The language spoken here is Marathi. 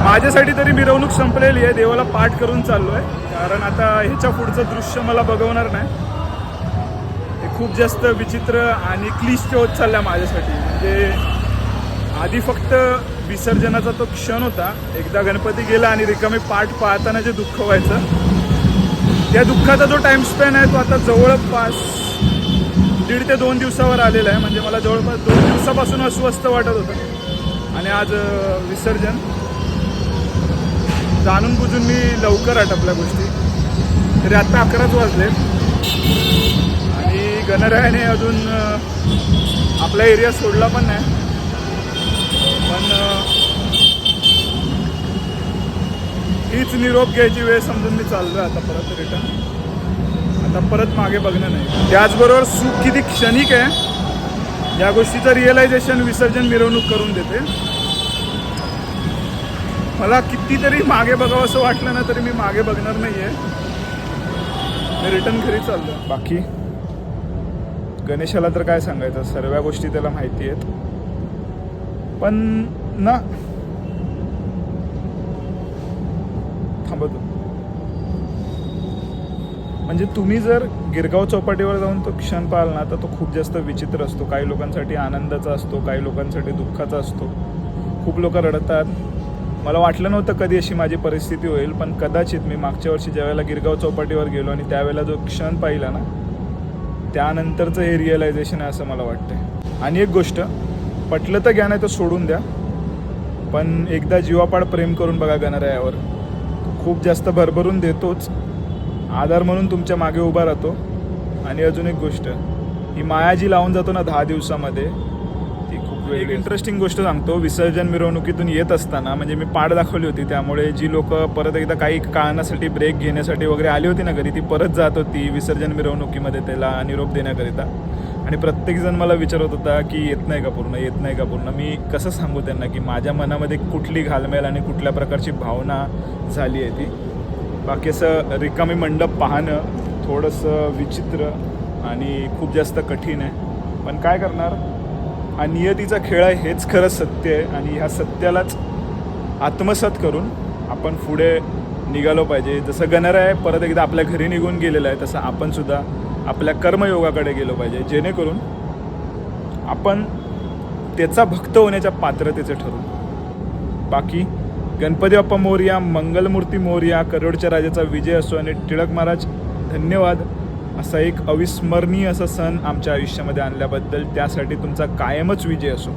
माझ्यासाठी तरी मिरवणूक संपलेली आहे. देवाला पाठ करून चाललो आहे, कारण आता ह्याच्या पुढचं दृश्य मला बघवणार नाही. हे खूप जास्त विचित्र आणि क्लिष्ट होत चाललं माझ्यासाठी. म्हणजे आधी फक्त विसर्जनाचा तो क्षण होता, एकदा गणपती गेला आणि रिकामे पाठ पाहताना जे दुःख व्हायचं, त्या दुःखाचा जो टाइम स्पॅन आहे तो आता जवळपास 1.5 ते 2 दिवसावर आलेला आहे. म्हणजे मला जवळपास 2 दिवसापासून अस्वस्थ वाटत होतं आणि आज विसर्जन. जाणून बुजून मी लवकर आटपल्या गोष्टी, तरी आत्ता 11च वाजले आणि गणरायाने अजून आपला एरिया सोडला पण नाही. पण हीच निरोप घ्यायची वेळ समजून मी चाललो आहे आता परत रिटर्न. आता परत मागे बघणं नाही. त्याचबरोबर सुख किती क्षणिक आहे या गोष्टीचं रिअलायझेशन विसर्जन मिरवणूक करून देते. मला कितीतरी मागे बघावं असं वाटलं ना, तरी मी मागे बघणार नाही आहे. मी रिटर्न घरी चाललो. बाकी गणेशाला तर काय सांगायचं, सर्व गोष्टी त्याला माहिती आहेत. पण ना थांबतो. म्हणजे तुम्ही जर गिरगाव चौपाटीवर जाऊन तो क्षण पाहाल ना, तर तो खूप जास्त विचित्र असतो. काही लोकांसाठी आनंदाचा असतो, काही लोकांसाठी दुःखाचा असतो. खूप लोक रडतात. मला वाटलं नव्हतं कधी अशी माझी परिस्थिती होईल, पण कदाचित मी मागच्या वर्षी ज्यावेळेला गिरगाव चौपाटीवर गेलो आणि त्यावेळेला जो क्षण पाहिला ना, त्यानंतरचं हे रिअलायझेशन आहे असं मला वाटतं. आणि एक गोष्ट, पटलं तर घ्या, नाही तर सोडून द्या, पण एकदा जीवापाड प्रेम करून बघा गणरायावर. खूप जास्त भरभरून देतोच, आधार म्हणून तुमच्या मागे उभा राहतो. आणि अजून एक गोष्ट, ही माया जी लावून जातो ना 10 दिवसामध्ये, ती खूप एक इंटरेस्टिंग गोष्ट सांगतो. विसर्जन मिरवणुकीतून येत असताना, म्हणजे मी पाठ दाखवली होती, त्यामुळे जी लोक परत एकदा काही कारणासाठी ब्रेक घेण्यासाठी वगैरे आली होती ना घरी, ती परत जात होती विसर्जन मिरवणुकीमध्ये त्याला निरोप देण्याकरिता. आणि प्रत्येकजण मला विचारत होता की येत नाही का पूर्ण, येत नाही का पूर्ण. मी कसं सांगू त्यांना की माझ्या मनामध्ये कुठली घालमेल आणि कुठल्या प्रकारची भावना झाली आहे ती. बाकी असं रिकामी मंडप पाहणं थोडंसं विचित्र आणि खूप जास्त कठीण आहे, पण काय करणार. हा नियतीचा खेळ आहे, हेच खरं सत्य आहे. आणि ह्या सत्यालाच आत्मसात करून आपण पुढे निघालो पाहिजे. जसं गणराय परत एकदा आपल्या घरी निघून गेलेलं आहे, तसं आपण सुद्धा आपल्या कर्मयोगाकडे गेलो पाहिजे, जेणेकरून आपण त्याचा भक्त होण्याच्या पात्रतेचे ठरू. बाकी गणपती बाप्पा मोरया, मंगलमूर्ती मोरया, करोडच्या राजाचा विजय असो आणि टिळक महाराज धन्यवाद. असा एक अविस्मरणीय असा सण आमच्या आयुष्यामध्ये आणल्याबद्दल त्यासाठी तुमचा कायमच विजय असो.